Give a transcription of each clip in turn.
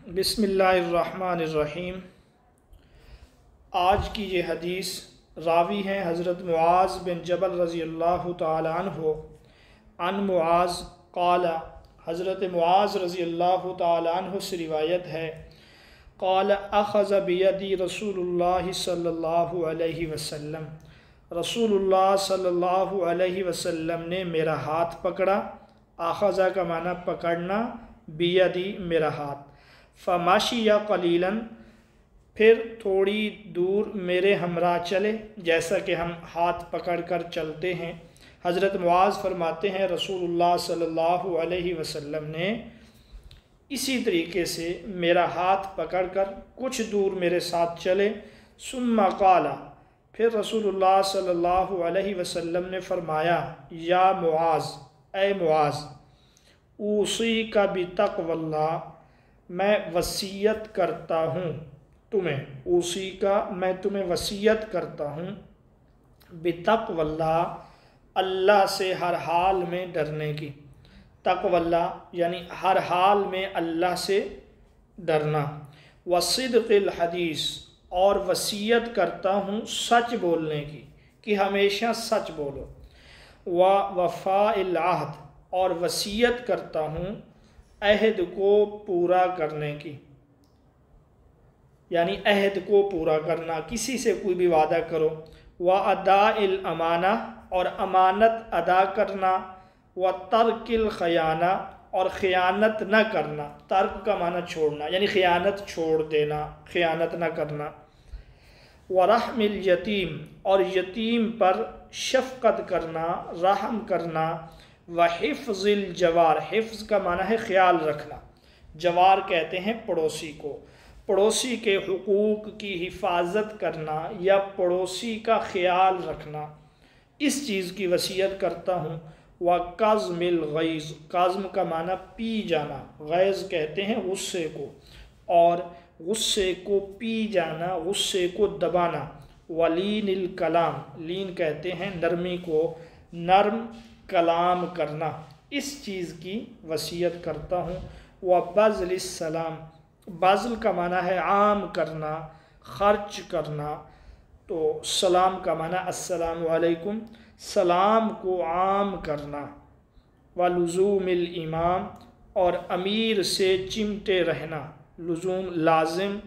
بسم اللہ الرحمن الرحیم۔ آج کی یہ حدیث راوی ہیں حضرت معاذ بن جبل رضی اللہ تعالی عنہ۔ عن معاذ قال، حضرت معاذ رضی اللہ تعالی عنہ سے روایت ہے، قال اخذ بیدی رسول اللہ صلی اللہ علیہ وسلم، رسول اللہ صلی اللہ علیہ وسلم نے میرا ہاتھ پکڑا۔ اخذ کا معنی پکڑنا، بیدی میرا ہاتھ، فماشی قلیلاً پھر تھوڑی دور میرے ہمراہ چلے، جیسا کہ ہم ہاتھ پکڑ کر چلتے ہیں۔ حضرت معاذ فرماتے ہیں رسول اللہ صلی اللہ علیہ وسلم نے اسی طریقے سے میرا ہاتھ پکڑ کر کچھ دور میرے ساتھ چلے۔ ثم قال، پھر رسول اللہ صلی اللہ علیہ وسلم نے فرمایا، یا معاذ، اے معاذ، اوصیک بتقوی اللہ، میں وصیت کرتا ہوں تمہیں، اوصیک میں تمہیں وصیت کرتا ہوں، بتقوی اللہ، اللہ سے ہر حال میں ڈرنے کی۔ تقوی اللہ یعنی ہر حال میں اللہ سے ڈرنا۔ وصدق الحدیث، اور وصیت کرتا ہوں سچ بولنے کی، کہ ہمیشہ سچ بولو۔ ووفاء العہد، اور وصیت کرتا ہوں عہد کو پورا کرنے کی، یعنی عہد کو پورا کرنا، کسی سے کوئی بھی وعدہ کرو۔ واداء الامانہ، اور امانت ادا کرنا۔ وترک الخیانہ، اور خیانت نہ کرنا، ترک کا معنی چھوڑنا، یعنی خیانت چھوڑ دینا، خیانت نہ کرنا۔ ورحم الیتیم، اور یتیم پر شفقت کرنا، رحم کرنا۔ وحفظ الجوار، حفظ کا معنی ہے خیال رکھنا، جوار کہتے ہیں پڑوسی کو، پڑوسی کے حقوق کی حفاظت کرنا یا پڑوسی کا خیال رکھنا، اس چیز کی وصیت کرتا ہوں۔ وقظم الغیظ، قظم کا معنی پی جانا، غیظ کہتے ہیں غصے کو، اور غصے کو پی جانا، غصے کو دبانا۔ ولین الکلام، لین کہتے ہیں نرمی کو، نرم کلام کرنا، اس چیز کی وصیت کرتا ہوں۔ وبذل السلام، بذل کا معنی ہے عام کرنا، خرچ کرنا، تو سلام کا معنی السلام علیکم، سلام کو عام کرنا۔ ولزوم الامام، اور امیر سے چمٹے رہنا، لزوم لازم،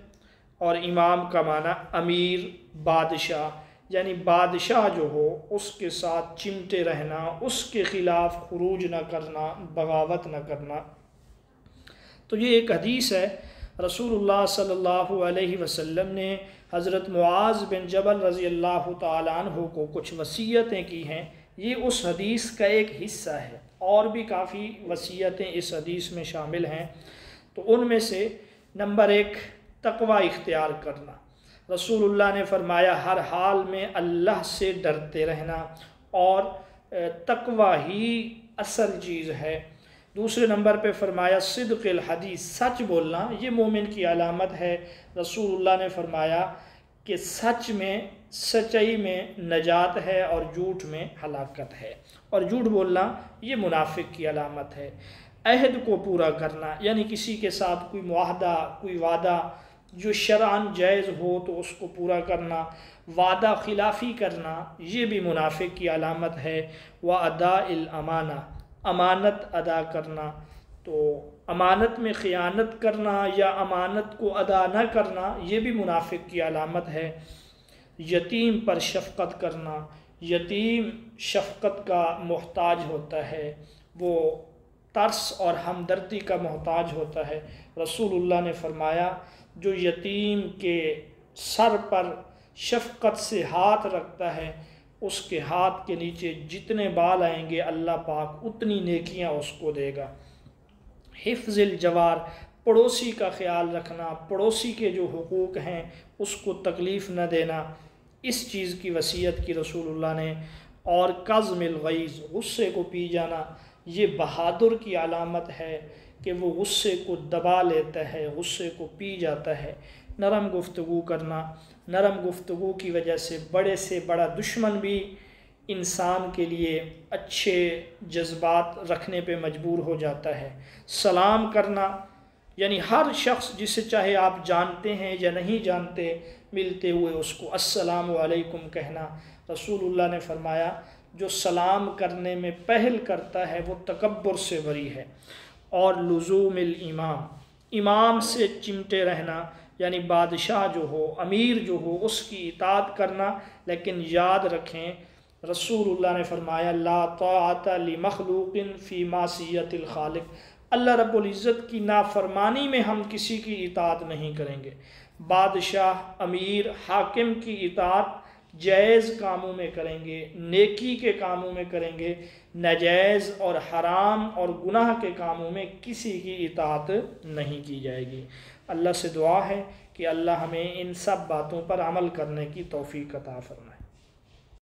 اور امام کا معنی امیر، بادشاہ، یعنی بادشاہ جو ہو اس کے ساتھ چمٹے رہنا، اس کے خلاف خروج نہ کرنا، بغاوت نہ کرنا۔ تو یہ ایک حدیث ہے، رسول اللہ صلی اللہ علیہ وسلم نے حضرت معاذ بن جبل رضی اللہ تعالیٰ عنہ کو کچھ وصیتیں کی ہیں، یہ اس حدیث کا ایک حصہ ہے، اور بھی کافی وصیتیں اس حدیث میں شامل ہیں۔ تو ان میں سے نمبر 1 تقوی اختیار کرنا۔ رسول اللہ نے فرمایا ہر حال میں اللہ سے ڈرتے رہنا، اور تقوی ہی اصل چیز ہے۔ دوسرے نمبر پہ فرمایا صدق الحدیث، سچ بولنا، یہ مومن کی علامت ہے۔ رسول اللہ نے فرمایا کہ سچ میں، سچائی میں نجات ہے، اور جھوٹ میں ہلاکت ہے، اور جھوٹ بولنا یہ منافق کی علامت ہے۔ عہد کو پورا کرنا، یعنی کسی کے ساتھ کوئی معاہدہ، کوئی وعدہ جو شرعاً جائز ہو تو اس کو پورا کرنا، وعدہ خلافی کرنا یہ بھی منافق کی علامت ہے۔ واداء الامانہ، امانت ادا کرنا، تو امانت میں خیانت کرنا یا امانت کو ادا نہ کرنا یہ بھی منافق کی علامت ہے۔ یتیم پر شفقت کرنا، یتیم شفقت کا محتاج ہوتا ہے، وہ ترس اور ہمدردی کا محتاج ہوتا ہے۔ رسول اللہ نے فرمایا جو یتیم کے سر پر شفقت سے ہاتھ رکھتا ہے، اس کے ہاتھ کے نیچے جتنے بال آئیں گے اللہ پاک اتنی نیکیاں اس کو دے گا۔ حفظ الجوار، پڑوسی کا خیال رکھنا، پڑوسی کے جو حقوق ہیں اس کو تکلیف نہ دینا، اس چیز کی وصیت کی رسول اللہ نے۔ اور قظم الغیظ، غصے کو پی جانا، یہ بہادر کی علامت ہے کہ وہ غصے کو دبا لیتا ہے، غصے کو پی جاتا ہے۔ نرم گفتگو کرنا، نرم گفتگو کی وجہ سے بڑے سے بڑا دشمن بھی انسان کے لیے اچھے جذبات رکھنے پہ مجبور ہو جاتا ہے۔ سلام کرنا، یعنی ہر شخص جسے چاہے آپ جانتے ہیں یا نہیں جانتے، ملتے ہوئے اس کو السلام علیکم کہنا۔ رسول اللہ نے فرمایا جو سلام کرنے میں پہل کرتا ہے وہ تکبر سے بری ہے۔ اور لزوم الامام، امام سے چمٹے رہنا، یعنی بادشاہ جو ہو، امیر جو ہو، اس کی اطاعت کرنا، لیکن یاد رکھیں رسول اللہ نے فرمایا لا طاعت لمخلوق فی معصیت الخالق، اللہ رب العزت کی نافرمانی میں ہم کسی کی اطاعت نہیں کریں گے۔ بادشاہ، امیر، حاکم کی اطاعت جائز کاموں میں کریں گے، نیکی کے کاموں میں کریں گے، ناجائز اور حرام اور گناہ کے کاموں میں کسی کی اطاعت نہیں کی جائے گی۔ اللہ سے دعا ہے کہ اللہ ہمیں ان سب باتوں پر عمل کرنے کی توفیق عطا فرمائے۔